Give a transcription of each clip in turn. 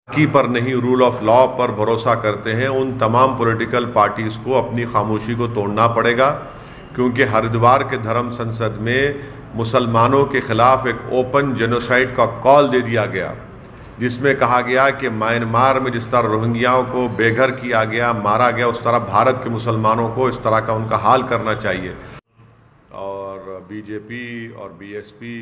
की पर नहीं, रूल ऑफ लॉ पर भरोसा करते हैं, उन तमाम पॉलिटिकल पार्टीज़ को अपनी खामोशी को तोड़ना पड़ेगा, क्योंकि हरिद्वार के धर्म संसद में मुसलमानों के खिलाफ एक ओपन जेनोसाइड का कॉल दे दिया गया, जिसमें कहा गया कि म्यांमार में जिस तरह रोहिंग्याओं को बेघर किया गया, मारा गया, उस तरह भारत के मुसलमानों को इस तरह का उनका हाल करना चाहिए। और बीजेपी और बीएसपी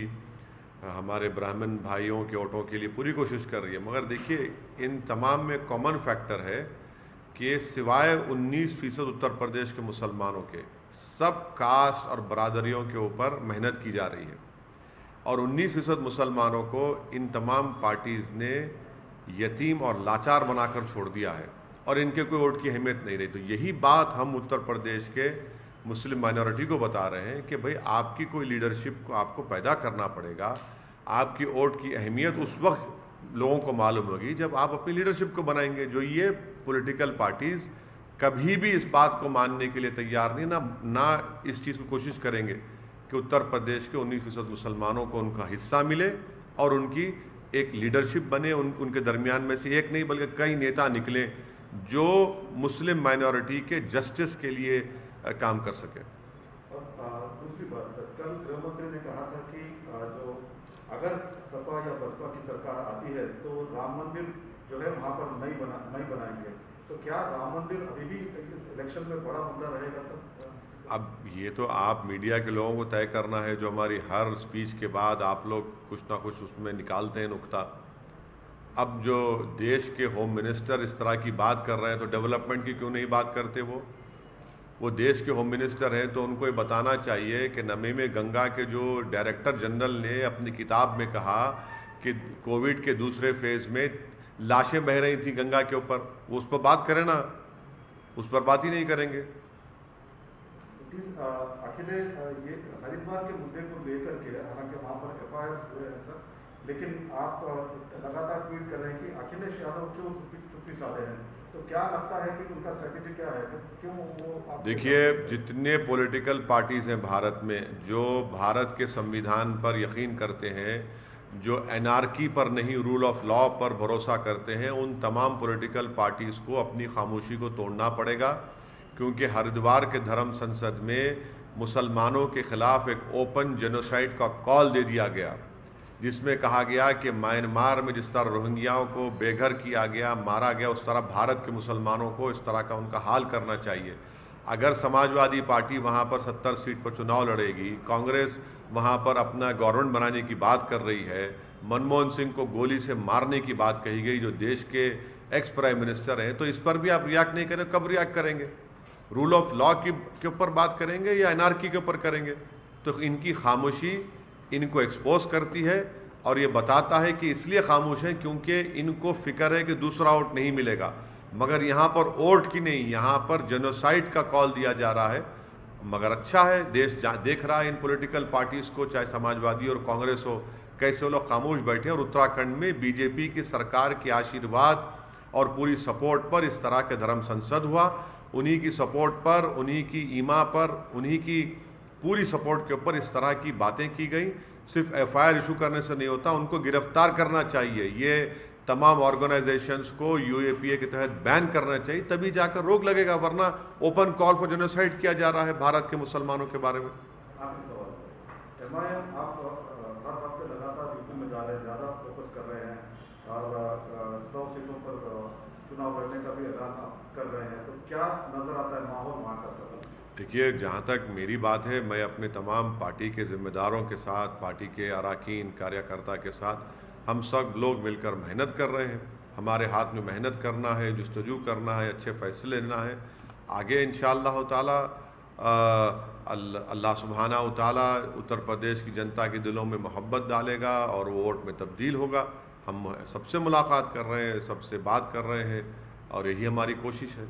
हमारे ब्राह्मण भाइयों के वोटों के लिए पूरी कोशिश कर रही है, मगर देखिए इन तमाम में कॉमन फैक्टर है कि सिवाय 19% उत्तर प्रदेश के मुसलमानों के सब कास्ट और बरादरियों के ऊपर मेहनत की जा रही है, और 19% मुसलमानों को इन तमाम पार्टीज़ ने यतीम और लाचार बनाकर छोड़ दिया है, और इनके कोई वोट की अहमियत नहीं रही। तो यही बात हम उत्तर प्रदेश के मुस्लिम माइनॉरिटी को बता रहे हैं कि भाई आपकी कोई लीडरशिप को आपको पैदा करना पड़ेगा। आपकी वोट की अहमियत उस वक्त लोगों को मालूम होगी जब आप अपनी लीडरशिप को बनाएंगे। जो ये पॉलिटिकल पार्टीज़ कभी भी इस बात को मानने के लिए तैयार नहीं, ना इस चीज़ को कोशिश करेंगे कि उत्तर प्रदेश के 19% मुसलमानों को उनका हिस्सा मिले और उनकी एक लीडरशिप बने। उनके दरमियान में से एक नहीं बल्कि कई नेता निकले जो मुस्लिम माइनॉरिटी के जस्टिस के लिए काम कर सके। और दूसरी बात सर, कल गृह मंत्री ने कहा था कि जो अगर सपा या बसपा की सरकार आती है तो राम मंदिर जो है वहाँ पर नहीं बनाएंगे। तो क्या राम मंदिर अभी भी इस इलेक्शन में बड़ा मुद्दा रहेगा सर? अब ये तो आप मीडिया के लोगों को तय करना है, जो हमारी हर स्पीच के बाद आप लोग कुछ ना कुछ उसमें निकालते हैं नुक्ता। अब जो देश के होम मिनिस्टर इस तरह की बात कर रहे हैं तो डेवलपमेंट की क्यों नहीं बात करते? वो देश के होम मिनिस्टर हैं तो उनको ये बताना चाहिए कि नमी में गंगा के जो डायरेक्टर जनरल ने अपनी किताब में कहा कि कोविड के दूसरे फेज में लाशें बह रही थी गंगा के ऊपर, वो उस पर बात करें ना, उस पर बात ही नहीं करेंगे। अखिलेश ये हरिद्वार के मुद्दे को लेकर के हालांकि वहाँ पर FIR हुए हैं सर, लेकिन आप लगातार ट्वीट कर रहे हैं कि अखिलेश यादव क्यों चुप्पी साधे हैं। तो क्या लगता है कि उनका स्ट्रेटेजी क्या है, क्यों वो? देखिए जितने पॉलिटिकल पार्टीज़ हैं भारत में जो भारत के संविधान पर यकीन करते हैं, जो एनार्की पर नहीं रूल ऑफ लॉ पर भरोसा करते हैं, उन तमाम पॉलिटिकल पार्टीज़ को अपनी खामोशी को तोड़ना पड़ेगा, क्योंकि हरिद्वार के धर्म संसद में मुसलमानों के खिलाफ एक ओपन जेनोसाइड का कॉल दे दिया गया, जिसमें कहा गया कि म्यांमार में जिस तरह रोहिंग्याओं को बेघर किया गया, मारा गया, उस तरह भारत के मुसलमानों को इस तरह का उनका हाल करना चाहिए। अगर समाजवादी पार्टी वहाँ पर 70 सीट पर चुनाव लड़ेगी, कांग्रेस वहाँ पर अपना गवर्नमेंट बनाने की बात कर रही है, मनमोहन सिंह को गोली से मारने की बात कही गई जो देश के एक्स प्राइम मिनिस्टर हैं, तो इस पर भी आप रिएक्ट नहीं करें। कब रिएक्ट करेंगे? रूल ऑफ लॉ के ऊपर बात करेंगे या एनार्की के ऊपर करेंगे? तो इनकी खामोशी इनको एक्सपोज करती है और ये बताता है कि इसलिए खामोश हैं क्योंकि इनको फिक्र है कि दूसरा वोट नहीं मिलेगा। मगर यहाँ पर वोट की नहीं, यहाँ पर जेनोसाइड का कॉल दिया जा रहा है। मगर अच्छा है, देश देख रहा है इन पॉलिटिकल पार्टीज़ को, चाहे समाजवादी और कांग्रेस हो, कैसे वो लोग खामोश बैठे। और उत्तराखंड में बीजेपी की सरकार के आशीर्वाद और पूरी सपोर्ट पर इस तरह के धर्म संसद हुआ। उन्हीं की सपोर्ट पर, उन्हीं की ईमा पर, उन्हीं की पूरी सपोर्ट के ऊपर इस तरह की बातें की गई। सिर्फ FIR इशू करने से नहीं होता, उनको गिरफ्तार करना चाहिए। ये तमाम ऑर्गेनाइजेशंस को UAPA के तहत बैन करना चाहिए, तभी जाकर रोक लगेगा, वरना ओपन कॉल फॉर जेनोसाइड किया जा रहा है भारत के मुसलमानों के बारे में। MIM आप हर हफ्ते लगातार यूपी में जा रहे हैं, ज़्यादा फोकस कर रहे हैं और 100 सीटों पर चुनाव लड़ने का भी ऐलान कर रहे हैं। तो क्या नजर आता है माहौल वहाँ का? देखिए, जहाँ तक मेरी बात है, मैं अपने तमाम पार्टी के जिम्मेदारों के साथ, पार्टी के अरकान कार्यकर्ता के साथ, हम सब लोग मिलकर मेहनत कर रहे हैं। हमारे हाथ में मेहनत करना है, जुस्तजू करना है, अच्छे फैसले लेना है। आगे इंशाअल्लाह ताला अल्लाह सुब्हानहू तआला उत्तर प्रदेश की जनता के दिलों में मोहब्बत डालेगा और वो वोट में तब्दील होगा। हम सबसे मुलाकात कर रहे हैं, सबसे बात कर रहे हैं और यही हमारी कोशिश है।